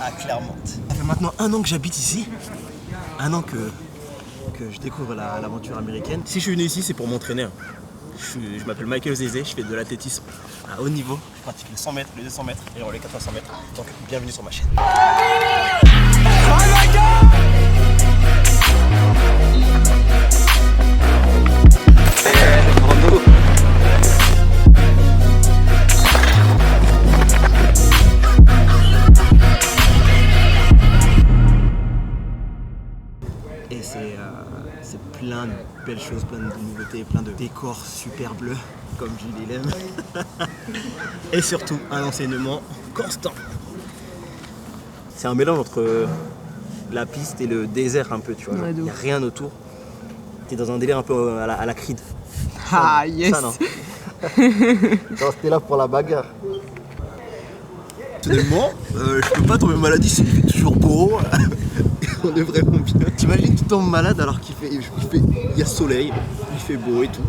à Clermont. Ça fait maintenant 1 an que j'habite ici. 1 an que je découvre l'aventure américaine. Si je suis venu ici, c'est pour m'entraîner. Je m'appelle Michael Zézé, je fais de l'athlétisme à haut niveau. Je pratique les 100 mètres, les 200 mètres et les 400 mètres. Donc bienvenue sur ma chaîne. Et c'est plein de belles choses, plein de nouveautés, plein de décors super bleus, comme Julie l'aime. Et surtout, un enseignement constant. C'est un mélange entre la piste et le désert un peu, tu vois. Il n'y a rien autour. T'es dans un délire un peu à la Creed. Ah yes. Ça, non. T'es là pour la bagarre. Personnellement, je peux pas tomber malade ici, il fait toujours beau. On est vraiment bien. T'imagines, tu tombes malade alors il y a soleil, il fait beau et tout.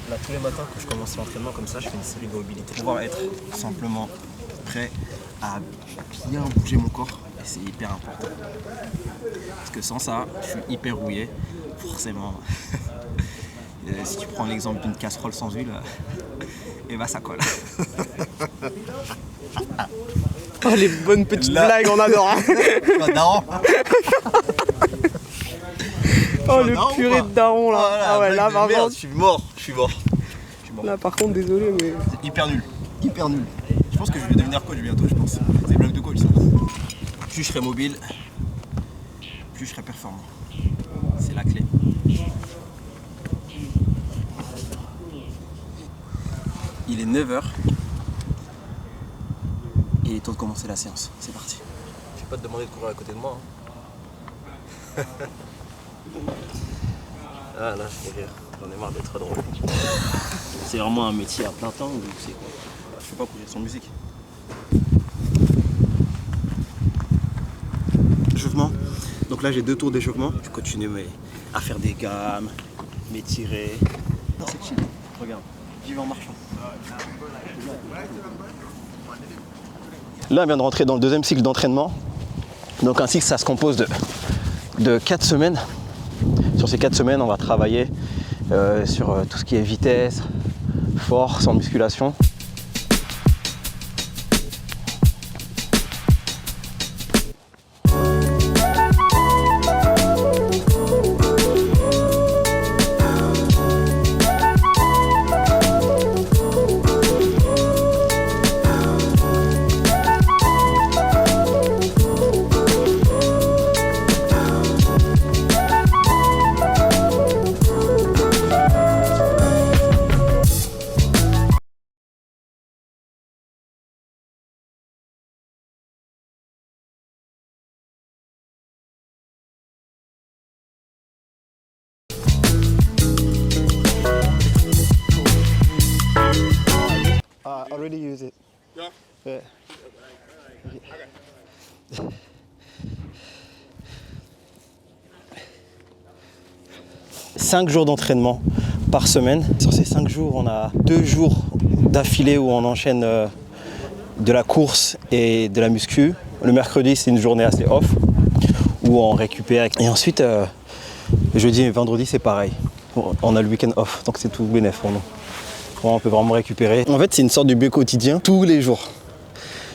Là, tous les matins, quand je commence l'entraînement comme ça, je fais une série de mobilités. Pouvoir être simplement prêt à bien bouger mon corps, et c'est hyper important. Parce que sans ça, je suis hyper rouillé, forcément. Si tu prends l'exemple d'une casserole sans huile, et bah ça colle. Oh les bonnes petites blagues, on adore. Daron. Oh le purée de daron là. Voilà, ah ouais là vraiment. Je suis mort. Là par contre désolé mais. C'est hyper nul. Je pense que je vais devenir coach bientôt, je pense. C'est des blagues de coach ça. Plus je serai mobile, plus je serai performant. C'est la clé. Il est 9h. Il est temps de commencer la séance. C'est parti. Je vais pas te demander de courir à côté de moi. Hein. Ah là, je vais rire. J'en ai marre d'être drôle. C'est vraiment un métier à plein temps ou c'est quoi? Je fais pas courir sans musique. Échauffement. Donc là, j'ai 2 tours d'échauffement. Je continue à faire des gammes, m'étirer. C'est chill. Regarde, j'y vais en marchant. Là, on vient de rentrer dans le 2e cycle d'entraînement. Donc un cycle, ça se compose de 4 semaines. Sur ces 4 semaines, on va travailler sur tout ce qui est vitesse, force, en musculation. I already use it. Yeah? Yeah. Okay. 5 jours d'entraînement par semaine. Sur ces 5 jours, on a 2 jours d'affilée où on enchaîne de la course et de la muscu. Le mercredi, c'est une journée assez off où on récupère. Et ensuite, jeudi et vendredi, c'est pareil. On a le week-end off, donc c'est tout bénéf pour nous. On peut vraiment récupérer. En fait, c'est une sorte de but quotidien tous les jours.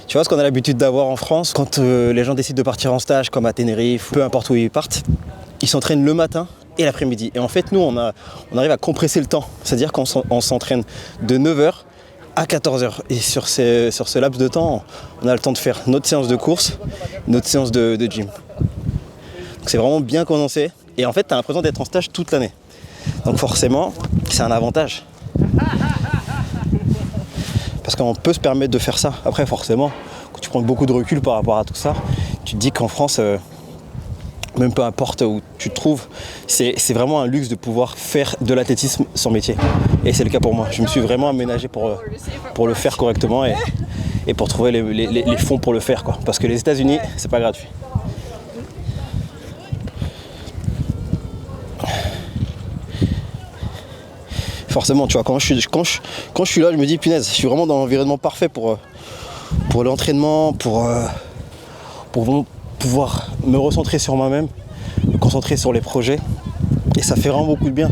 Tu vois ce qu'on a l'habitude d'avoir en France, quand les gens décident de partir en stage, comme à Tenerife, peu importe où ils partent, ils s'entraînent le matin et l'après-midi. Et en fait, nous, on arrive à compresser le temps. C'est-à-dire qu'on s'entraîne de 9h à 14h. Et sur ce laps de temps, on a le temps de faire notre séance de course, notre séance de gym. Donc c'est vraiment bien condensé. Et en fait, tu as l'impression d'être en stage toute l'année. Donc forcément, c'est un avantage. Parce qu'on peut se permettre de faire ça. Après, forcément, quand tu prends beaucoup de recul par rapport à tout ça, tu te dis qu'en France, même peu importe où tu te trouves, c'est vraiment un luxe de pouvoir faire de l'athlétisme son métier. Et c'est le cas pour moi. Je me suis vraiment aménagé pour le faire correctement et pour trouver les fonds pour le faire, quoi. Parce que les États-Unis, c'est pas gratuit. Forcément, tu vois, quand je suis là, je me dis, punaise, je suis vraiment dans l'environnement parfait pour l'entraînement, pour pour vraiment pouvoir me recentrer sur moi-même, me concentrer sur les projets. Et ça fait vraiment beaucoup de bien.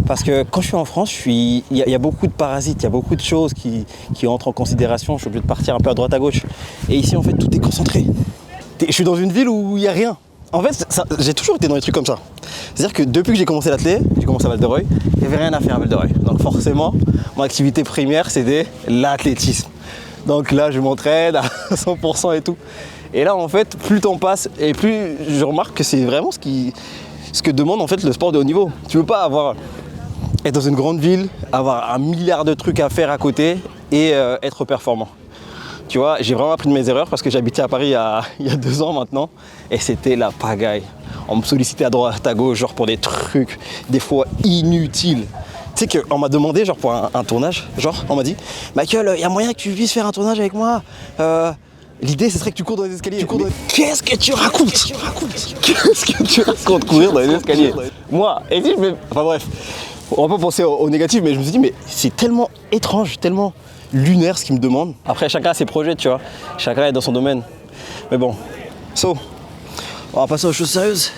Parce que quand je suis en France, il y a beaucoup de parasites, il y a beaucoup de choses qui entrent en considération. Je suis obligé de partir un peu à droite à gauche. Et ici, en fait, tout est concentré. Je suis dans une ville où il n'y a rien. En fait, j'ai toujours été dans des trucs comme ça. C'est-à-dire que depuis que j'ai commencé l'athlé, j'ai commencé à Val-de-Reuil, il n'y avait rien à faire à Val-de-Reuil. Donc forcément, mon activité première, c'était l'athlétisme. Donc là, je m'entraîne à 100% et tout. Et là, en fait, plus le temps passe et plus je remarque que c'est vraiment ce que demande en fait le sport de haut niveau. Tu ne peux pas être dans une grande ville, avoir un milliard de trucs à faire à côté et être performant. Tu vois, j'ai vraiment appris de mes erreurs parce que j'habitais à Paris il y a 2 ans maintenant et c'était la pagaille. On me sollicitait à droite, à gauche, genre pour des trucs, des fois inutiles. Tu sais qu'on m'a demandé, genre pour un tournage, genre on m'a dit « Michael, il y a moyen que tu puisses faire un tournage avec moi l'idée, ce serait que tu cours dans les escaliers. » Qu'est-ce que tu racontes? Qu'est-ce que tu racontes courir dans les escaliers? Moi, et si je fais... Enfin bref, on va pas penser au négatif, mais je me suis dit, mais c'est tellement étrange, tellement lunaire ce qu'il me demande. Après, chacun a ses projets, tu vois. Chacun est dans son domaine. Mais bon, on va passer aux choses sérieuses.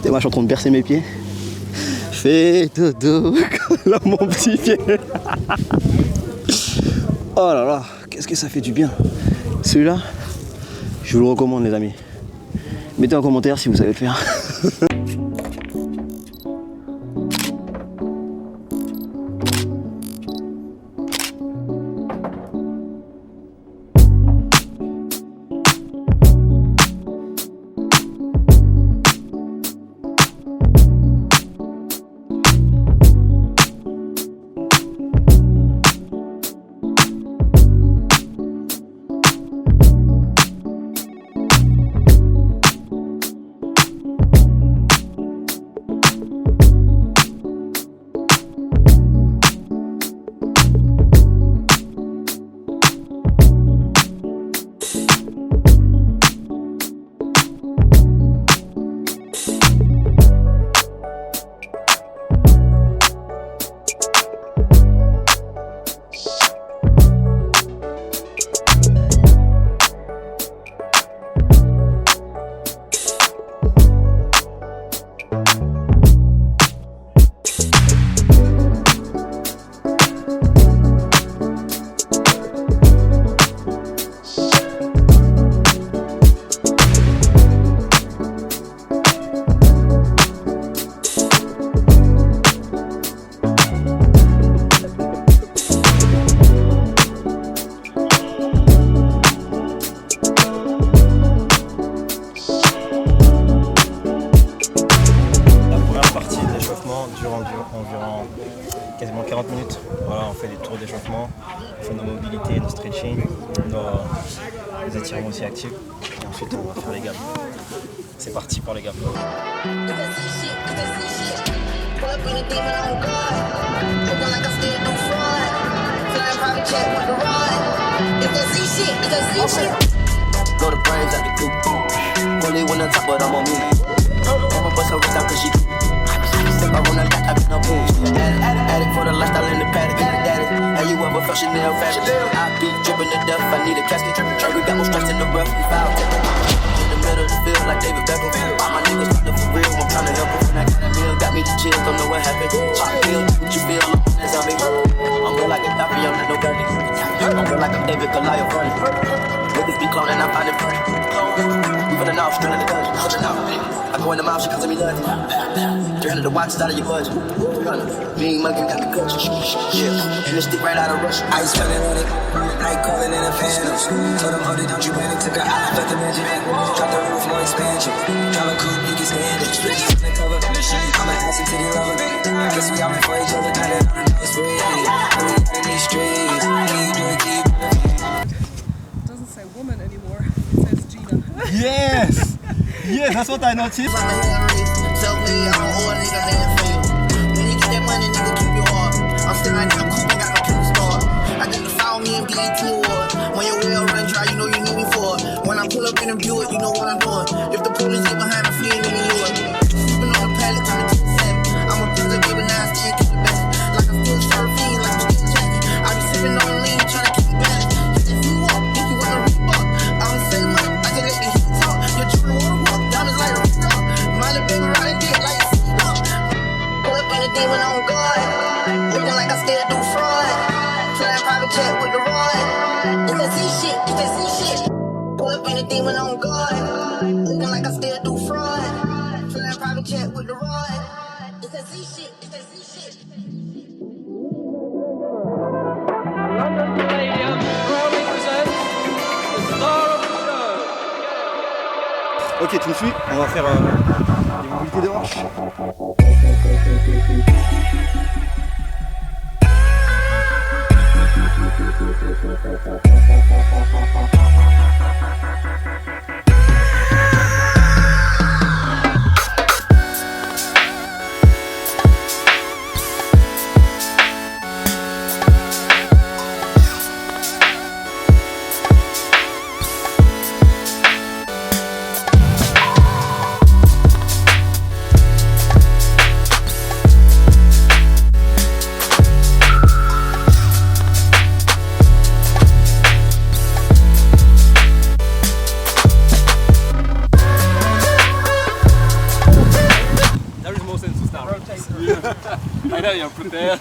Et moi, je suis en train de bercer mes pieds. Fais dodo, là, mon petit pied. Oh là là, qu'est-ce que ça fait du bien. Celui-là, je vous le recommande, les amis. Mettez en commentaire si vous savez le faire. Environ quasiment 40 minutes. Voilà, on fait des tours d'échauffement, on fait nos mobilités, nos stretching, nos étirements aussi actifs. Et ensuite, on va faire les gammes. C'est parti pour les gammes. I run a lot, I be no boom. Addict for the lifestyle in the paddock. Have you ever felt Chanel fashion? I be dripping to death, I need a casket. We got more stress in the rough, we foul tech. In the middle of the field like David Beckham. All my niggas fucked up for real, I'm tryna help them. When I got a meal, got me the chills, don't know what happened. Chop feel, what you feel, I'm a zombie. I'm real like a Daffy, I'm not no gunny. I'm real like I'm David Goliath running. Niggas be cloning, I'm finding funny. We finna know, straight in the dungeon. I go in the mouth, she comes to me lunch. 300 the watches out of your budget. Being mugging got the guts. And this stick right out of Russia. I spent it on it. Night calling in a phantom. Told them, hold it, don't you panic. Took her out, left the mansion. Drop the roof, more expansion. Drive a coupe, you can stand it. Switches in the cover. I'm an ass and titty lover. I guess we all meant for each other. Now that I'm not free. We in these streets. Keep It doesn't say woman anymore. It says Gina. Yes! Yes, that's what I noticed. Tell me I don't owe a nigga nothing for you. When you get that money, nigga, keep your heart. I'm still right now, cool, got no true star. I think you found me in BET Award. When your well run dry, you know you need me for it. When I pull up in and view it, you know what I'm doing. If the police get behind me, fleeing in the yard. Sleeping on the pallet, turning to the 7. I'm a prison, giving ass, chicken. a demon on guard. Looking like I still do fraud. Flying private jet with the rod. It's that Z shit, it's that Z shit. Pull up in a demon on guard. Looking like I still do fraud. Flying private jet with the rod. It's that Z shit, it's that Z shit. London Palladium proudly presents the star of the show. Ok, tu me suis? On va faire des mobilités de hanches. I know you're put there.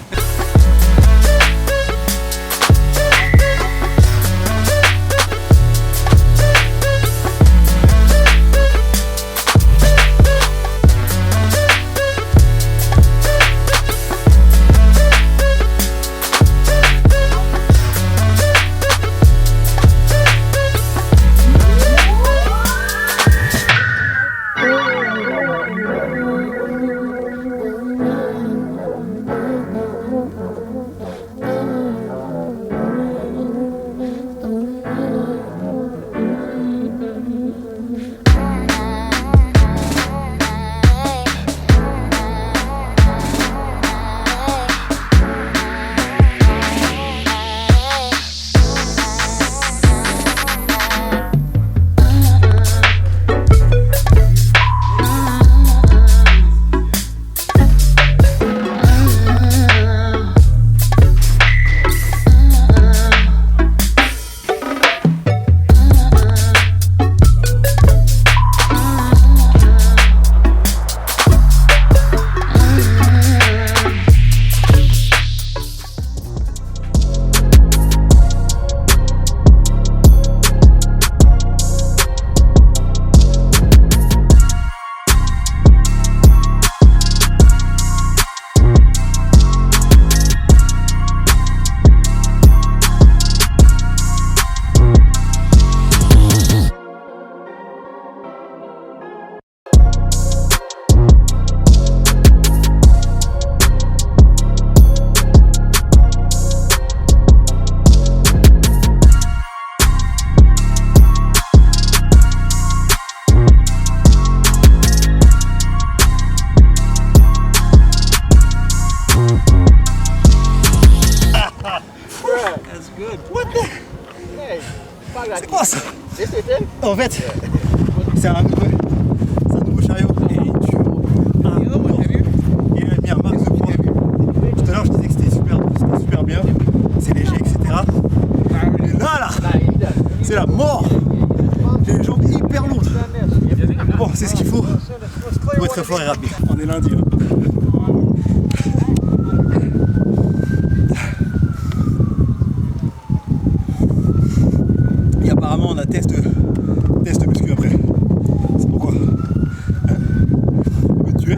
C'est quoi ça? En fait, c'est un nouveau chariot et il est dur. Il a mis un max de poids. Tout à l'heure je disais que c'était super bien, c'est léger, etc. Mais là, c'est la mort. J'ai les jambes hyper lourdes. Bon, c'est ce qu'il faut pour être très fort et rapide. On est lundi. Et apparemment on a test muscu après. C'est pourquoi me tuer.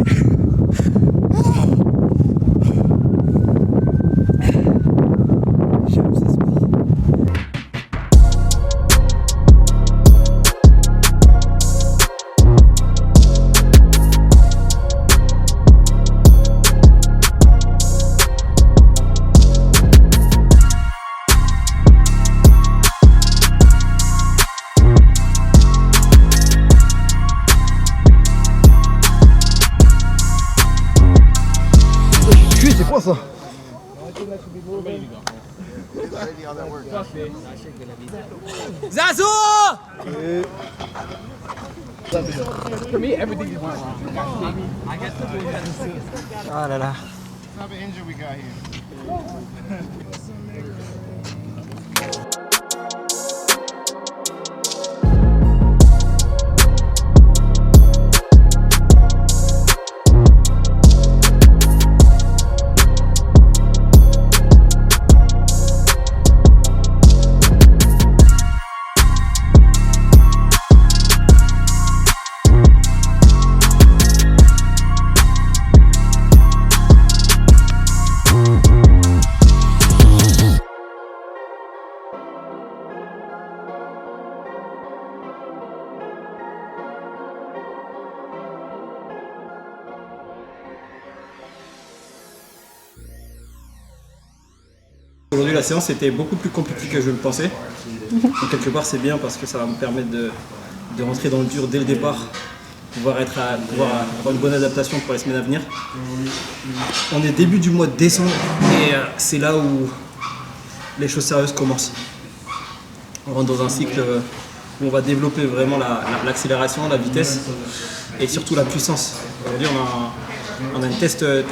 J'aime ce sport. C'est quoi ça? Zazu! Ah là là. la séance était beaucoup plus compliquée que je le pensais. Donc, quelque part, c'est bien parce que ça va me permettre de rentrer dans le dur dès le départ, pouvoir avoir une bonne adaptation pour les semaines à venir. On est début du mois de décembre et c'est là où les choses sérieuses commencent. On rentre dans un cycle où on va développer vraiment l'accélération, la vitesse et surtout la puissance. Aujourd'hui, on a un test de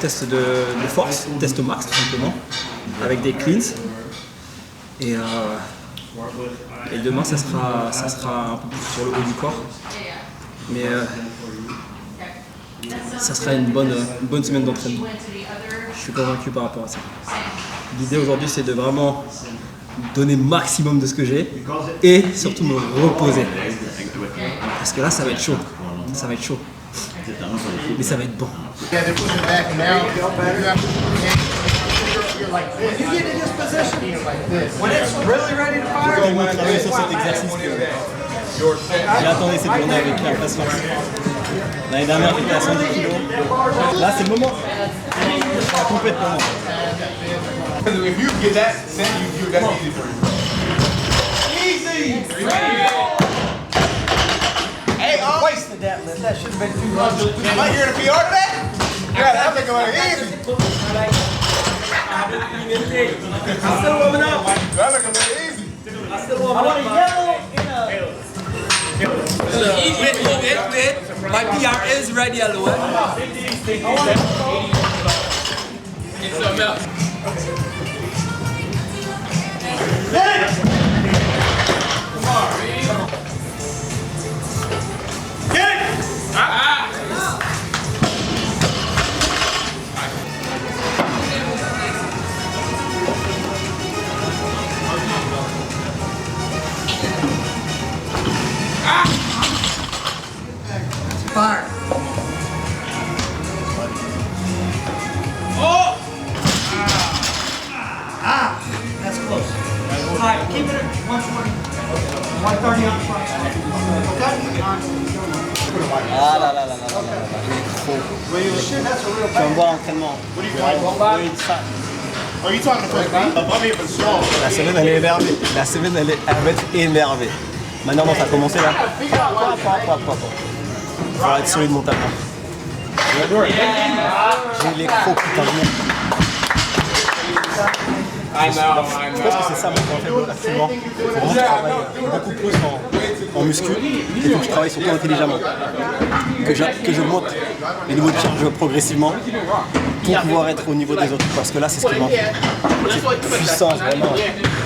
force, test max tout simplement, avec des cleans. Et demain, ça sera un peu plus sur le haut du corps. Mais ça sera une bonne semaine d'entraînement. Je suis convaincu par rapport à ça. L'idée aujourd'hui, c'est de vraiment donner le maximum de ce que j'ai et surtout me reposer. Parce que là, ça va être chaud. Ça va être chaud. Mais ça va être bon. Tellement travaillé sur cet exercice que j'ai attendu cette journée avec impatience. L'année dernière, j'étais à 110 kg. Là, c'est le moment. C'est la compète pour moi. If you get that, then that's easy for you. Easy! Hey, Wasted that lift. That should have been too much. am I hearing a PR to that? Yeah, that think about it easy. I'm still warming up. That look a little easy. I want a yellow and My PR is red yellow. Get something else. fire. That's close. All right, keep it at 120. 130 on the front. Ah là là là là là là là, il est trop. Tu vas me voir l'entraînement. What are you talking about? Are you talking to me? I'm even strong. La semaine elle est énervée. La semaine elle va être énervée. Maintenant dont ça a commencé là. Il va être solide mon tapin. J'ai les crocs putain de merde. Je pense que c'est ça mon point faible actuellement. Il faut vraiment que je travaille beaucoup plus en muscu. Il faut que je travaille surtout intelligemment. Que je monte les niveaux de charge progressivement pour pouvoir être au niveau des autres. Parce que là, c'est ce qui manque. Cette puissance vraiment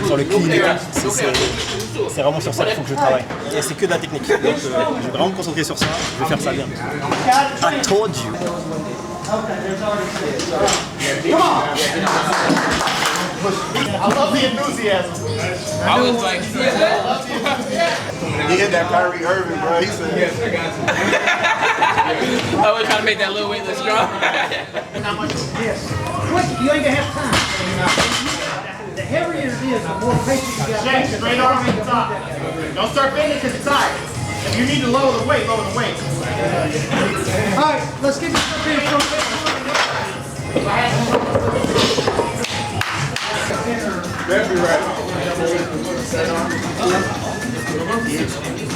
sur le clean et tout. C'est vraiment sur ça qu'il faut que je travaille. Et c'est que de la technique. Donc je vais vraiment me concentrer sur ça. Je vais faire ça bien. I told you. I love the enthusiasm. I was like, He hit that Kyrie Irving, bro. He said, yes, I got you. I was trying to make that little weight look strong. Yes. Quick, you ain't gonna have time. The heavier it is, the more patience you got. Jay, straight arm at the top. Don't start bending because it's tired. If you need to lower the weight, lower the weight. All right, let's get this up here from That'd be right.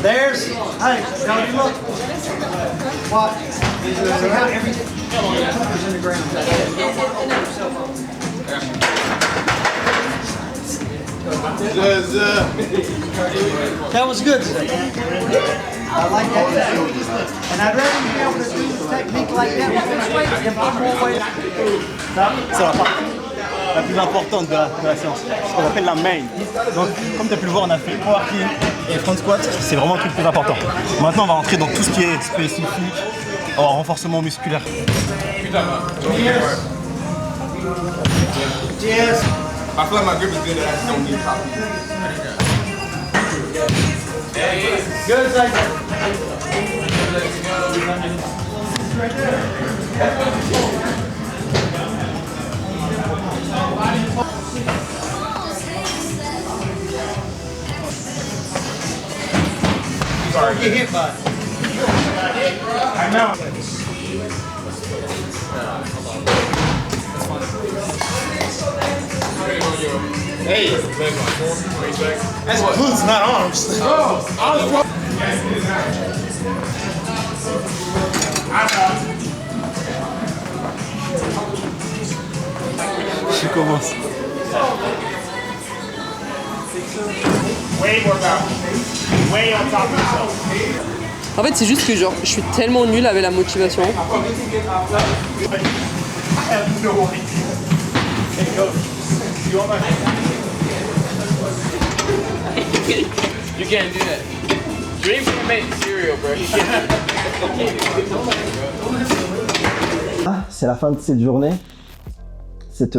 There's, hey, now you look. Watch. See how everything is in the ground. That was good today. I like that. And I'd rather you be able to do the technique like that with this weight than put more weight. C'est la partie la plus importante de la séance, ce qu'on appelle la main. Donc, comme tu as pu le voir, on a fait power clean et front squat, c'est vraiment le truc le plus important. Maintenant, on va rentrer dans tout ce qui est spécifique en renforcement musculaire. Yes. I feel like my grip is good. I just don't need top. Good, like Sorry. get hit by it. I know. Hey, that's glutes, not arms. Oh, Je commence. way more powerful. Way on top of yourself. En fait, c'est juste que genre, je suis tellement nulle avec la motivation. I have no idea. Hey, coach, you want my... You can't do that. Dream can make cereal, bro. You can't. Ah, c'est la fin de cette journée. Cette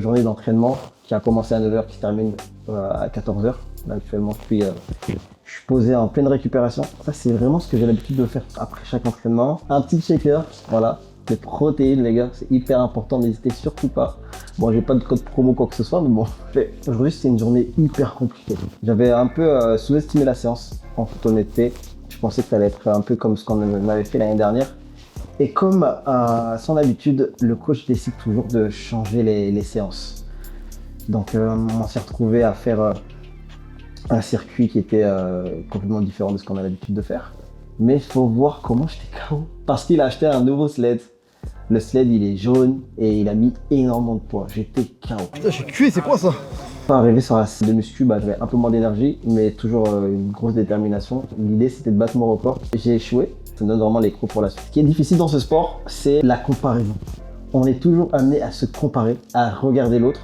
journée d'entraînement qui a commencé à 9h, qui se termine à 14h. Là, actuellement, je suis posé en pleine récupération. Ça, c'est vraiment ce que j'ai l'habitude de faire après chaque entraînement. Un petit shaker, voilà. Les protéines, les gars, c'est hyper important. N'hésitez surtout pas. Bon, j'ai pas de code promo quoi que ce soit, mais bon. Aujourd'hui, c'était une journée hyper compliquée. J'avais un peu sous-estimé la séance, en toute honnêteté. Je pensais que ça allait être un peu comme ce qu'on avait fait l'année dernière. Et comme à son habitude, le coach décide toujours de changer les séances. Donc, on s'est retrouvé à faire un circuit qui était complètement différent de ce qu'on a l'habitude de faire. Mais il faut voir comment j'étais KO. Parce qu'il a acheté un nouveau sled. Le sled, il est jaune et il a mis énormément de poids. J'étais KO. Putain, j'ai cuit, c'est quoi ça? Arrivé sur la salle de muscu, j'avais un peu moins d'énergie, mais toujours une grosse détermination. L'idée, c'était de battre mon record. J'ai échoué. Ça me donne vraiment les crocs pour la suite. Ce qui est difficile dans ce sport, c'est la comparaison. On est toujours amené à se comparer, à regarder l'autre.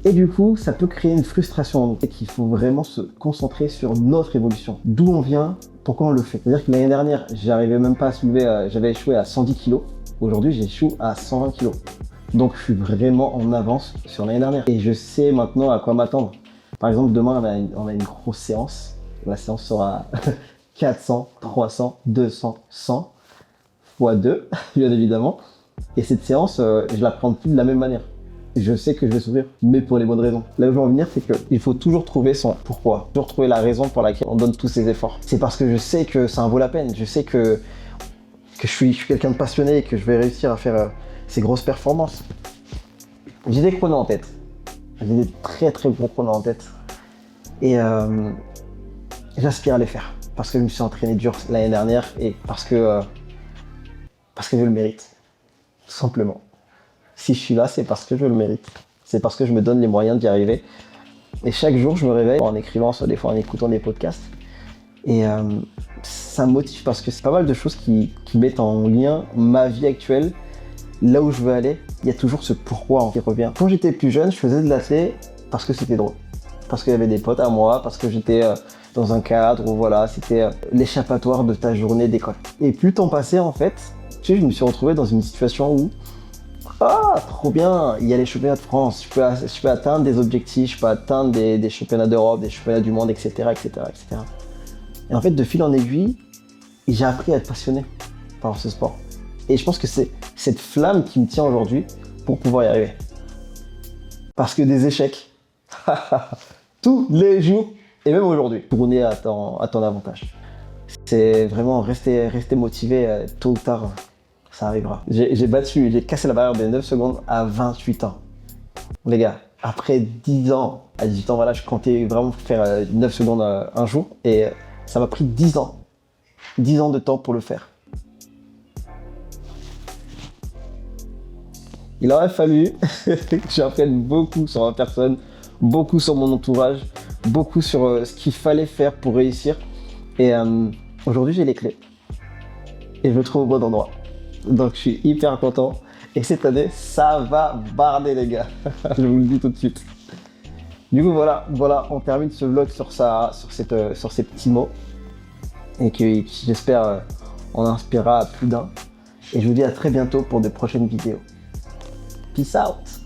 Et du coup, ça peut créer une frustration. Et qu'il faut vraiment se concentrer sur notre évolution. D'où on vient, pourquoi on le fait. C'est-à-dire que l'année dernière, j'arrivais même pas à soulever, j'avais échoué à 110 kg. Aujourd'hui, j'échoue à 120 kg. Donc, je suis vraiment en avance sur l'année dernière. Et je sais maintenant à quoi m'attendre. Par exemple, demain, on a une grosse séance. La séance sera 400, 300, 200, 100 x 2, bien évidemment. Et cette séance, je la prends plus de la même manière. Je sais que je vais souffrir, mais pour les bonnes raisons. Là où je veux en venir, c'est qu'il faut toujours trouver son pourquoi. Toujours trouver la raison pour laquelle on donne tous ces efforts. C'est parce que je sais que ça en vaut la peine. Je sais que je suis quelqu'un de passionné et que je vais réussir à faire ces grosses performances. J'ai des chronos en tête. J'ai des très très gros chronos en tête. Et j'aspire à les faire. Parce que je me suis entraîné dur l'année dernière et parce que je le mérite. Tout simplement. Si je suis là, c'est parce que je le mérite. C'est parce que je me donne les moyens d'y arriver. Et chaque jour, je me réveille en écrivant, soit des fois en écoutant des podcasts. Et ça me motive parce que c'est pas mal de choses qui mettent en lien ma vie actuelle, là où je veux aller. Il y a toujours ce pourquoi qui revient. Quand j'étais plus jeune, je faisais de l'athlé parce que c'était drôle. Parce qu'il y avait des potes à moi, parce que j'étais dans un cadre où voilà, c'était l'échappatoire de ta journée d'école. Et plus le temps passait, en fait, tu sais, je me suis retrouvé dans une situation où ah, trop bien, il y a les championnats de France, je peux atteindre des objectifs, je peux atteindre des championnats d'Europe, des championnats du monde, etc., etc., etc. Et en fait, de fil en aiguille, j'ai appris à être passionné par ce sport. Et je pense que c'est cette flamme qui me tient aujourd'hui pour pouvoir y arriver. Parce que des échecs, tous les jours, et même aujourd'hui, tourner à ton avantage. C'est vraiment rester motivé, tôt ou tard, ça arrivera. J'ai cassé la barrière des 9 secondes à 28 ans. Les gars, après 10 ans, à 18 ans, voilà, je comptais vraiment faire 9 secondes un jour. Et ça m'a pris 10 ans. 10 ans de temps pour le faire. Il aurait fallu que j'apprenne beaucoup sur ma personne, beaucoup sur mon entourage, beaucoup sur ce qu'il fallait faire pour réussir. Et aujourd'hui, j'ai les clés. Et je me trouve au bon endroit. Donc je suis hyper content. Et cette année, ça va barder les gars. Je vous le dis tout de suite. Du coup voilà, on termine ce vlog sur ces petits mots. Et qui j'espère en inspirera plus d'un. Et je vous dis à très bientôt pour de prochaines vidéos. Peace out.